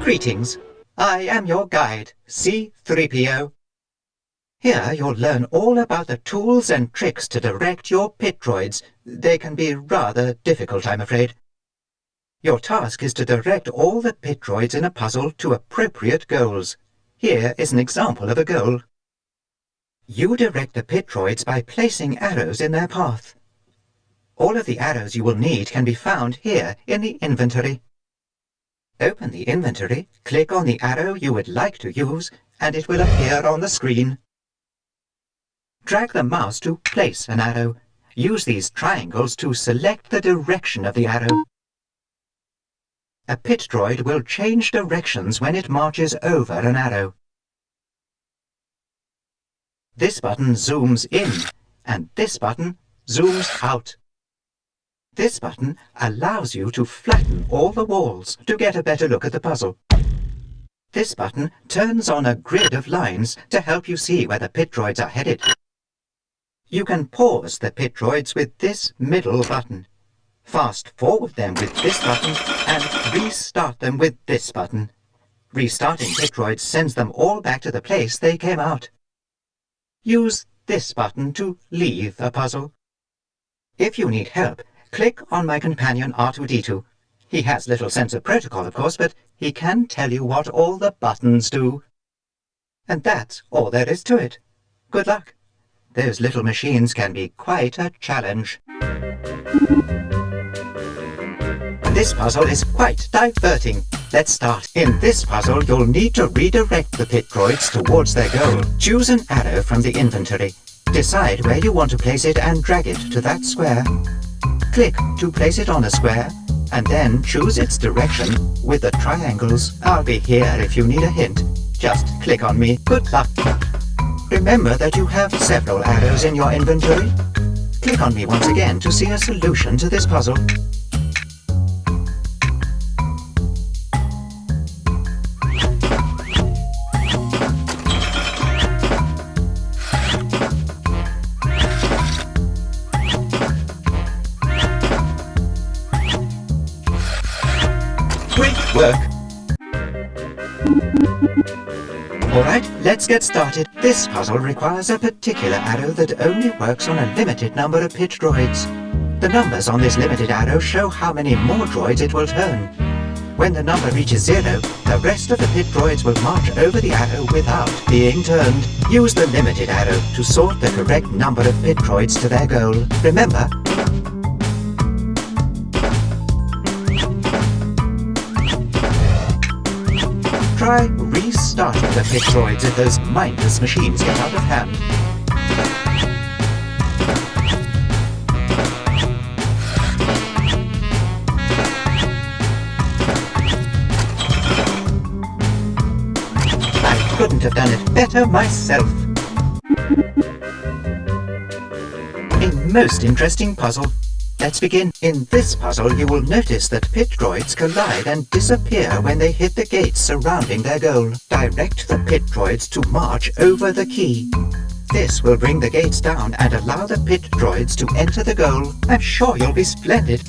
Greetings. I am your guide, C-3PO. Here you'll learn all about the tools and tricks to direct your pit droids. They can be rather difficult, I'm afraid. Your task is to direct all the pit droids in a puzzle to appropriate goals. Here is an example of a goal. You direct the pit droids by placing arrows in their path. All of the arrows you will need can be found here in the inventory. Open the inventory, click on the arrow you would like to use, and it will appear on the screen. Drag the mouse to place an arrow. Use these triangles to select the direction of the arrow. A pit droid will change directions when it marches over an arrow. This button zooms in, and this button zooms out. This button allows you to flatten all the walls to get a better look at the puzzle. This button turns on a grid of lines to help you see where the pit droids are headed. You can pause the pit droids with this middle button. Fast forward them with this button and restart them with this button. Restarting pit droids sends them all back to the place they came out. Use this button to leave a puzzle. If you need help, click on my companion R2-D2. He has little sense of protocol, of course, but he can tell you what all the buttons do. And that's all there is to it. Good luck. Those little machines can be quite a challenge. This puzzle is quite diverting. Let's start. In this puzzle, you'll need to redirect the pit droids towards their goal. Choose an arrow from the inventory. Decide where you want to place it and drag it to that square. Click to place it on a square, and then choose its direction with the triangles. I'll be here if you need a hint. Just click on me. Good luck. Remember that you have several arrows in your inventory. Click on me once again to see a solution to this puzzle. Great work! Alright, let's get started. This puzzle requires a particular arrow that only works on a limited number of pit droids. The numbers on this limited arrow show how many more droids it will turn. When the number reaches 0, the rest of the pit droids will march over the arrow without being turned. Use the limited arrow to sort the correct number of pit droids to their goal. Remember, try restarting the pit droids if those mindless machines get out of hand. I couldn't have done it better myself. A most interesting puzzle. Let's begin. In this puzzle, you will notice that pit droids collide and disappear when they hit the gates surrounding their goal. Direct the pit droids to march over the key. This will bring the gates down and allow the pit droids to enter the goal. I'm sure you'll be splendid.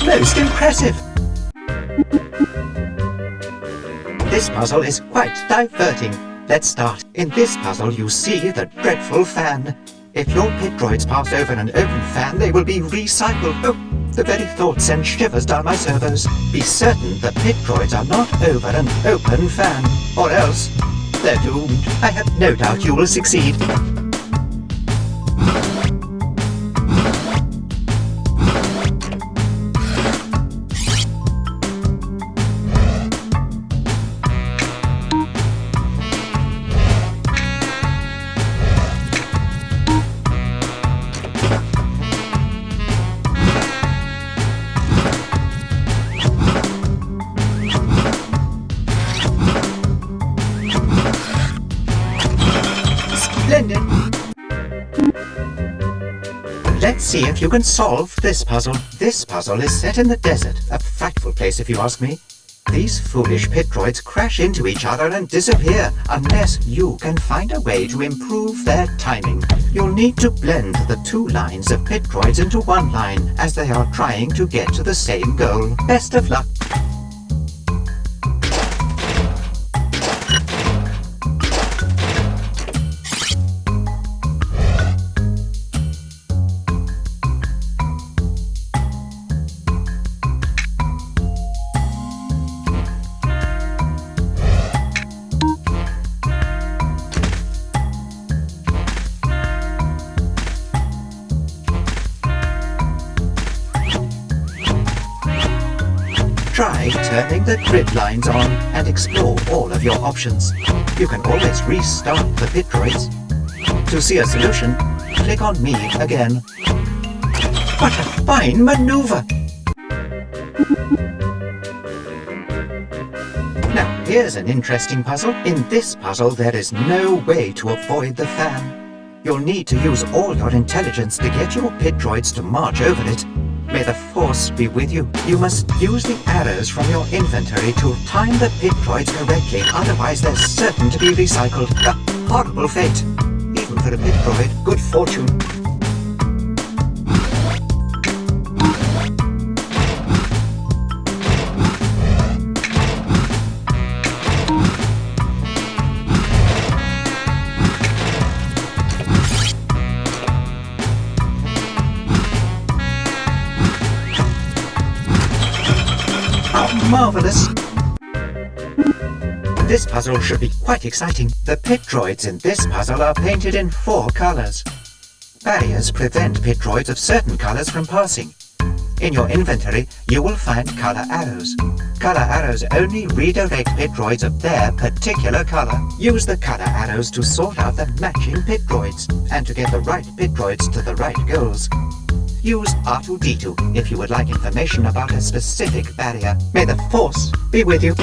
Most impressive! This puzzle is quite diverting. Let's start. In this puzzle, you see the dreadful fan. If your pit droids pass over an open fan, they will be recycled. Oh, the very thought sends shivers down my servos. Be certain the pit droids are not over an open fan, or else they're doomed. I have no doubt you will succeed. Let's see if you can solve this puzzle. This puzzle is set in the desert, a frightful place if you ask me. These foolish pit droids crash into each other and disappear unless you can find a way to improve their timing. You'll need to blend the two lines of pit droids into one line as they are trying to get to the same goal. Best of luck! Try turning the grid lines on and explore all of your options. You can always restart the pit droids. To see a solution, click on me again. What a fine maneuver! Now here's an interesting puzzle. In this puzzle there is no way to avoid the fan. You'll need to use all your intelligence to get your pit droids to march over it. May the Force be with you. You must use the arrows from your inventory to time the pit droids correctly, otherwise they're certain to be recycled. A horrible fate. Even for a pit droid, good fortune. Marvelous! This puzzle should be quite exciting. The pit droids in this puzzle are painted in 4 colors. Barriers prevent pit droids of certain colors from passing. In your inventory, you will find color arrows. Color arrows only redirect pit droids of their particular color. Use the color arrows to sort out the matching pit droids and to get the right pit droids to the right goals. Use R2-D2 if you would like information about a specific barrier. May the Force be with you.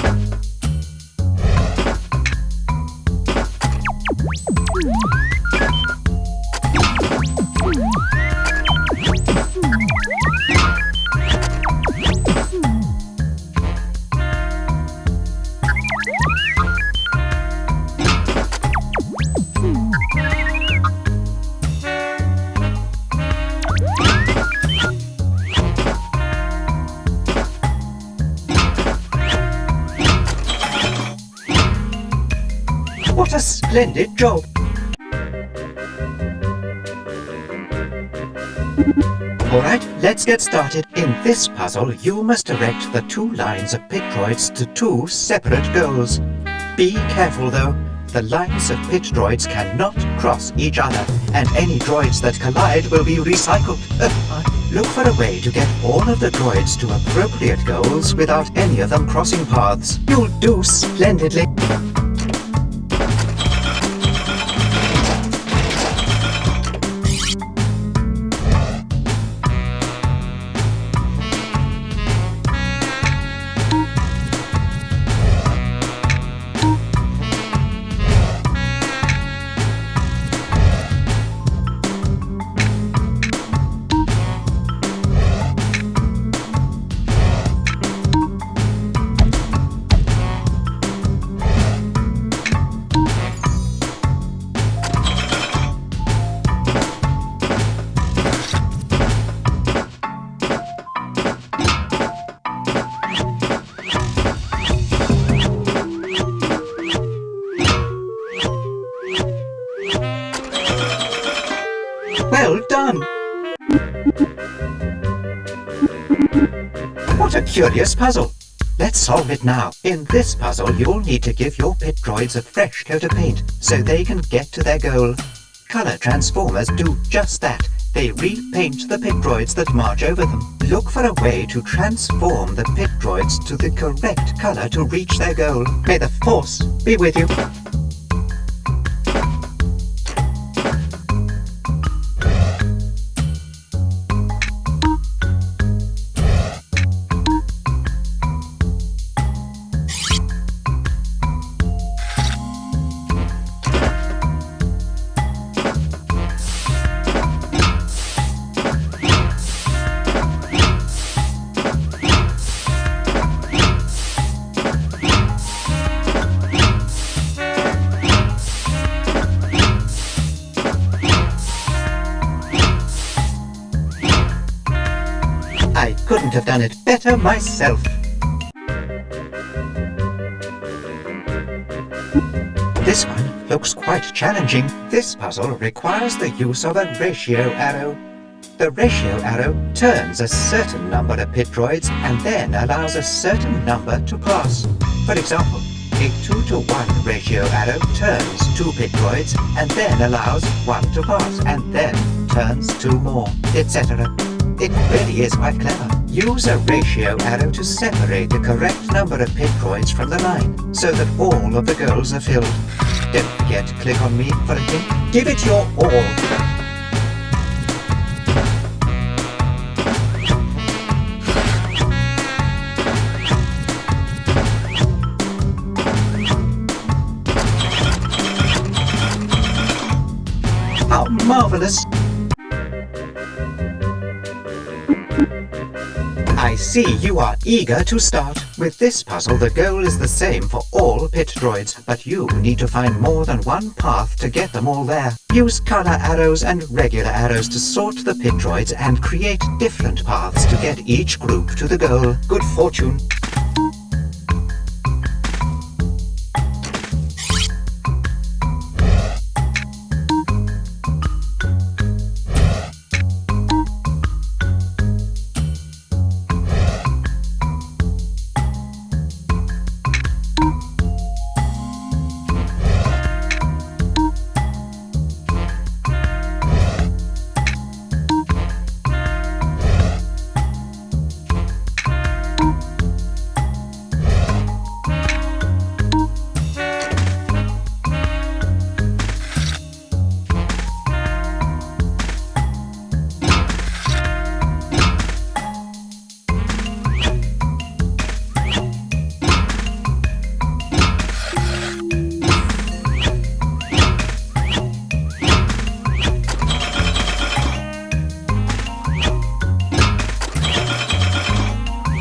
What a splendid job! Alright, let's get started. In this puzzle, you must direct the 2 lines of pit droids to 2 separate goals. Be careful though, the lines of pit droids cannot cross each other, and any droids that collide will be recycled. Look for a way to get all of the droids to appropriate goals without any of them crossing paths. You'll do splendidly. Well done! What a curious puzzle! Let's solve it now. In this puzzle, you'll need to give your pit droids a fresh coat of paint so they can get to their goal. Color transformers do just that. They repaint the pit droids that march over them. Look for a way to transform the pit droids to the correct color to reach their goal. May the Force be with you. have done it better myself. This one looks quite challenging. This puzzle requires the use of a ratio arrow. The ratio arrow turns a certain number of pit droids and then allows a certain number to pass. For example, a 2-to-1 ratio arrow turns 2 pit droids and then allows 1 to pass and then turns 2 more, etc. It really is quite clever. Use a ratio arrow to separate the correct number of pit droids from the line so that all of the goals are filled. Don't forget to click on me for a hint. Give it your all. How marvelous! I see you are eager to start. With this puzzle, the goal is the same for all pit droids, but you need to find more than one path to get them all there. Use color arrows and regular arrows to sort the pit droids and create different paths to get each group to the goal. Good fortune!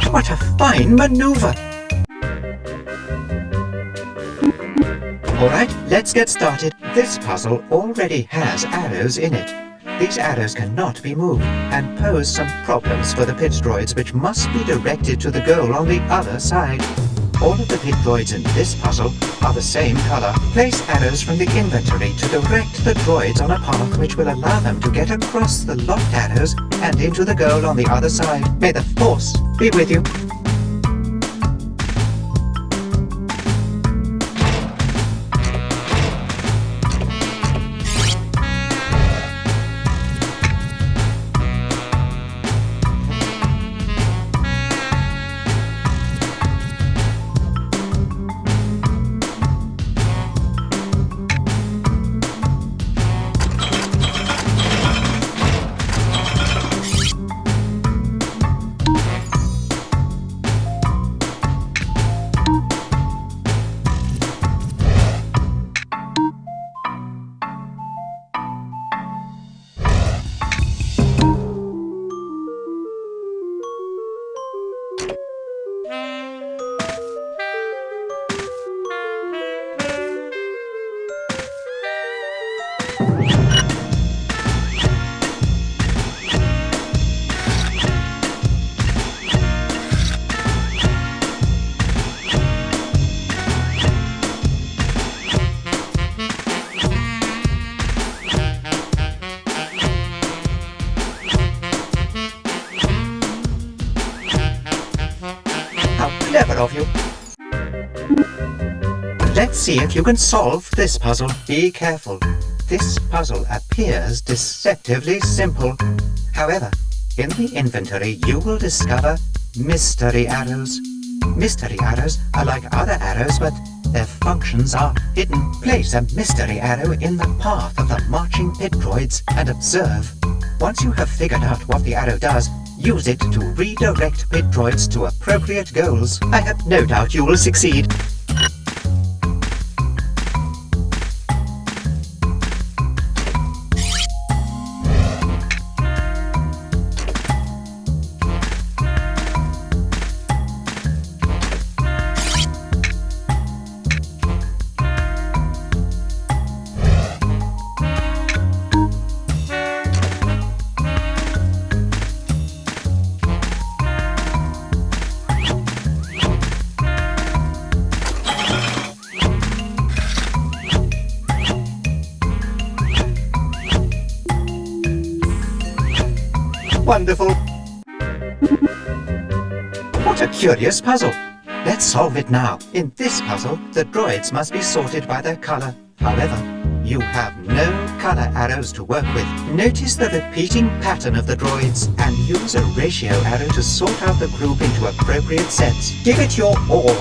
What a fine maneuver! Alright, let's get started. This puzzle already has arrows in it. These arrows cannot be moved and pose some problems for the pit droids which must be directed to the goal on the other side. All of the pit droids in this puzzle are the same color. Place arrows from the inventory to direct the droids on a path which will allow them to get across the locked arrows and into the goal on the other side. May the Force be with you. Clever of you. Let's see if you can solve this puzzle. Be careful. This puzzle appears deceptively simple. However, in the inventory you will discover mystery arrows. Mystery arrows are like other arrows, but their functions are hidden. Place a mystery arrow in the path of the marching pit droids and observe. Once you have figured out what the arrow does, use it to redirect pit droids to appropriate goals. I have no doubt you will succeed. Wonderful! What a curious puzzle! Let's solve it now. In this puzzle, the droids must be sorted by their colour. However, you have no colour arrows to work with. Notice the repeating pattern of the droids and use a ratio arrow to sort out the group into appropriate sets. Give it your all.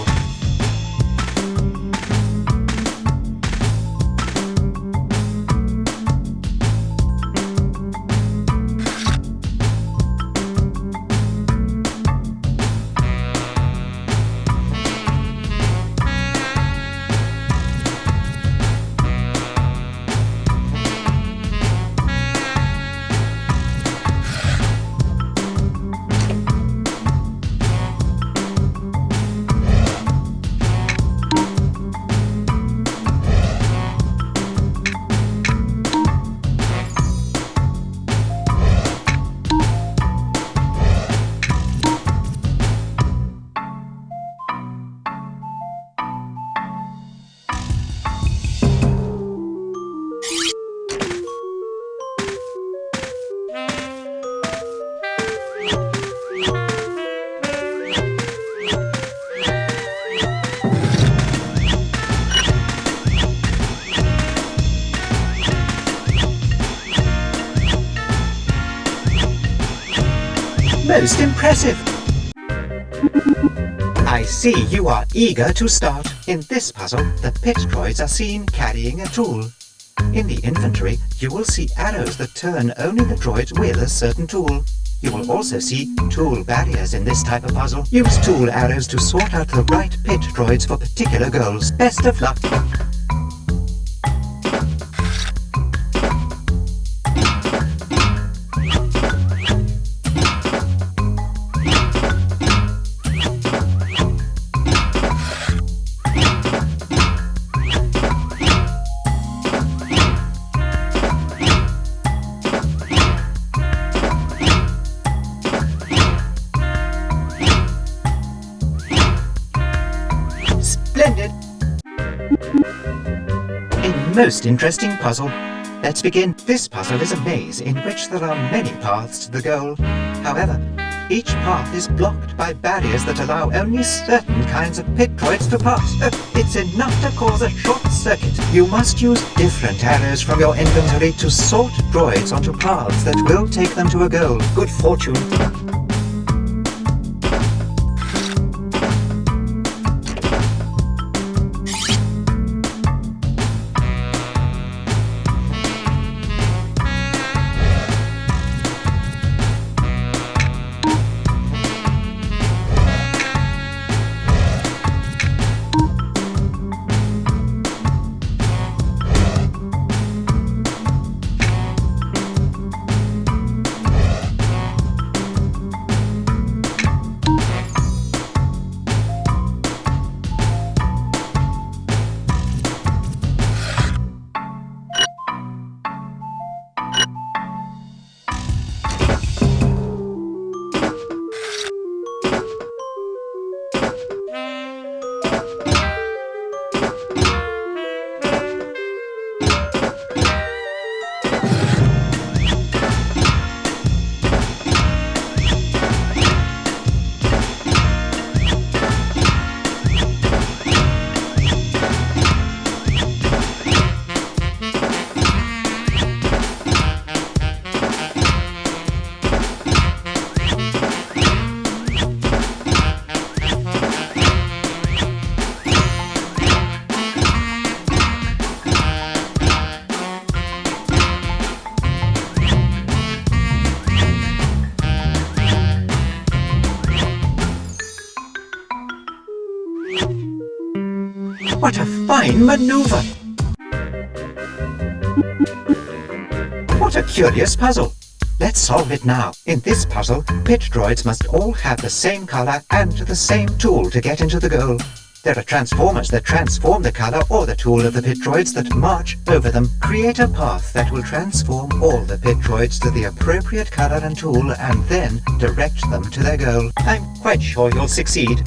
Most impressive! I see you are eager to start. In this puzzle, the pit droids are seen carrying a tool. In the inventory, you will see arrows that turn only the droids with a certain tool. You will also see tool barriers in this type of puzzle. Use tool arrows to sort out the right pit droids for particular goals. Best of luck! Splendid! A most interesting puzzle. Let's begin. This puzzle is a maze in which there are many paths to the goal. However, each path is blocked by barriers that allow only certain kinds of pit droids to pass. It's enough to cause a short circuit. You must use different arrows from your inventory to sort droids onto paths that will take them to a goal. Good fortune! What a fine maneuver! What a curious puzzle! Let's solve it now. In this puzzle, pit droids must all have the same colour and the same tool to get into the goal. There are transformers that transform the colour or the tool of the pit droids that march over them. Create a path that will transform all the pit droids to the appropriate colour and tool and then direct them to their goal. I'm quite sure you'll succeed.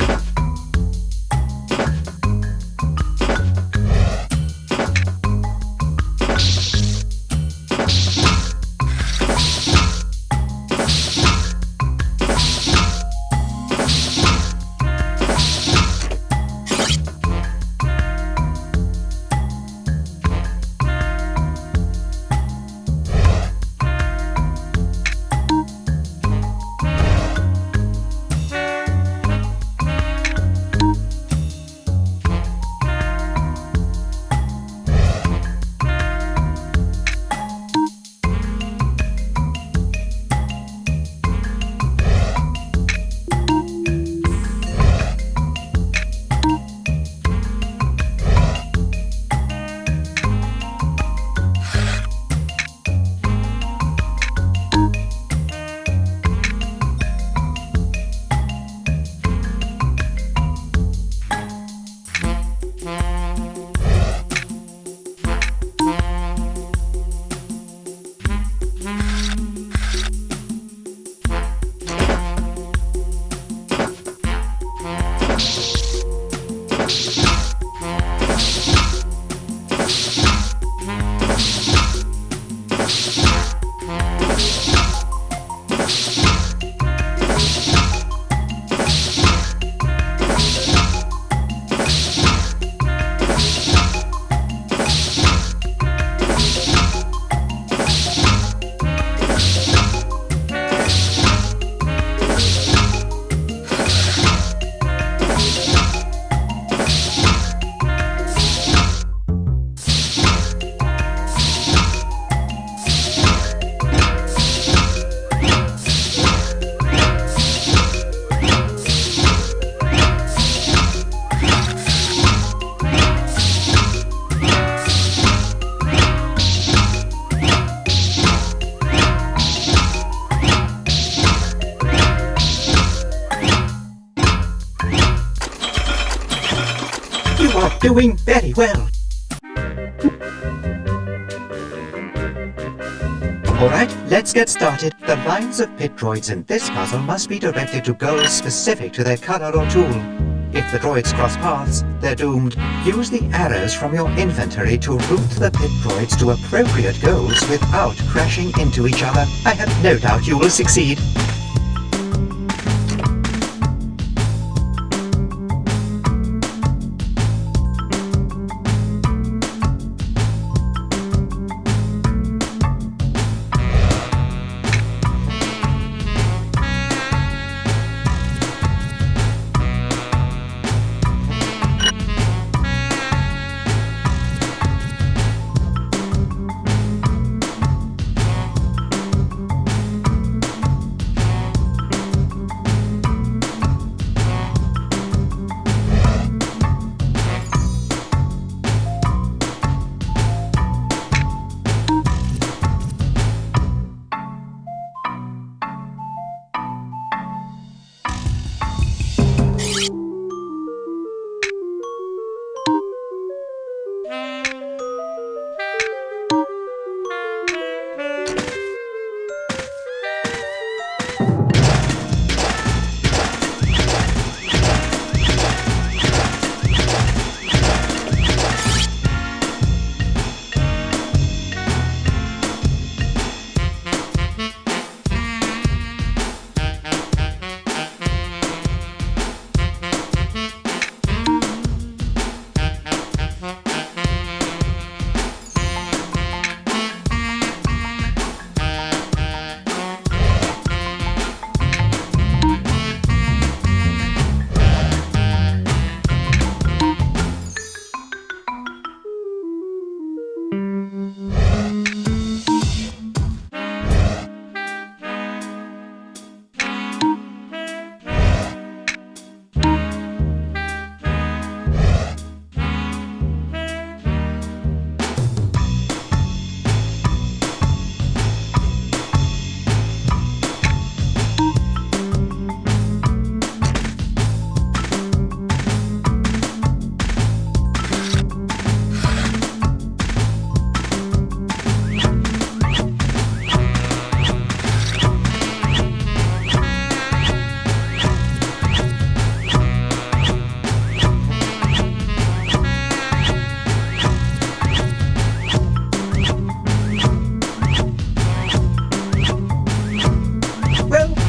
Doing very well. Alright, let's get started. The lines of pit droids in this puzzle must be directed to goals specific to their color or tool. If the droids cross paths, they're doomed. Use the arrows from your inventory to route the pit droids to appropriate goals without crashing into each other. I have no doubt you will succeed.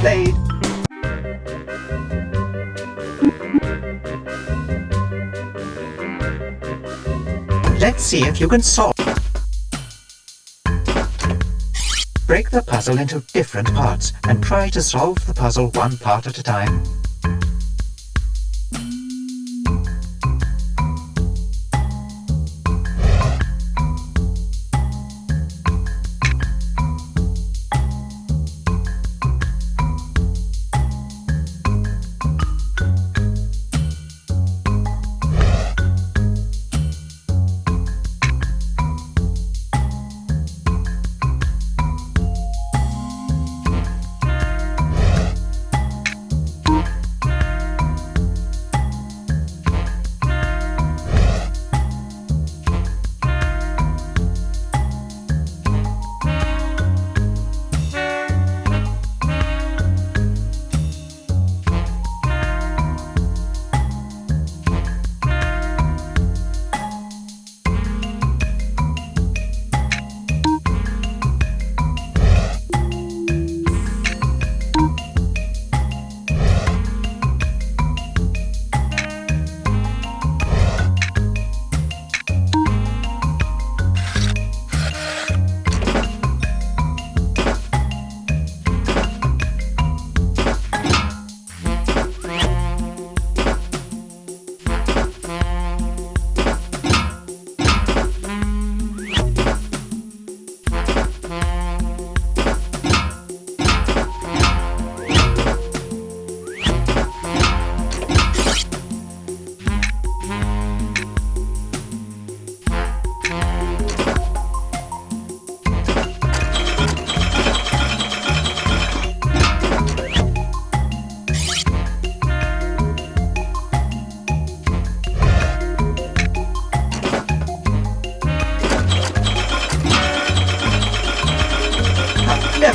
Played. Let's see if you can solve. Break the puzzle into different parts and try to solve the puzzle one part at a time.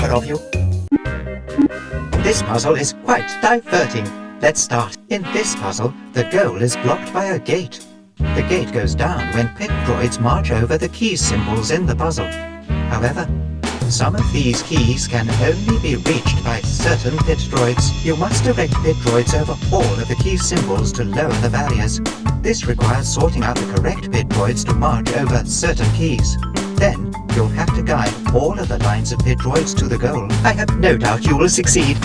clever of you. This puzzle is quite diverting. Let's start. In this puzzle, the goal is blocked by a gate. The gate goes down when pit droids march over the key symbols in the puzzle. However, some of these keys can only be reached by certain pit droids. You must direct pit droids over all of the key symbols to lower the barriers. This requires sorting out the correct pit droids to march over certain keys. Then, you'll have to guide all of the lines of pit droids to the goal. I have no doubt you will succeed.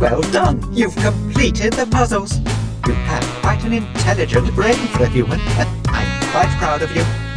Well done! You've completed the puzzles! You have quite an intelligent brain for a human, and I'm quite proud of you.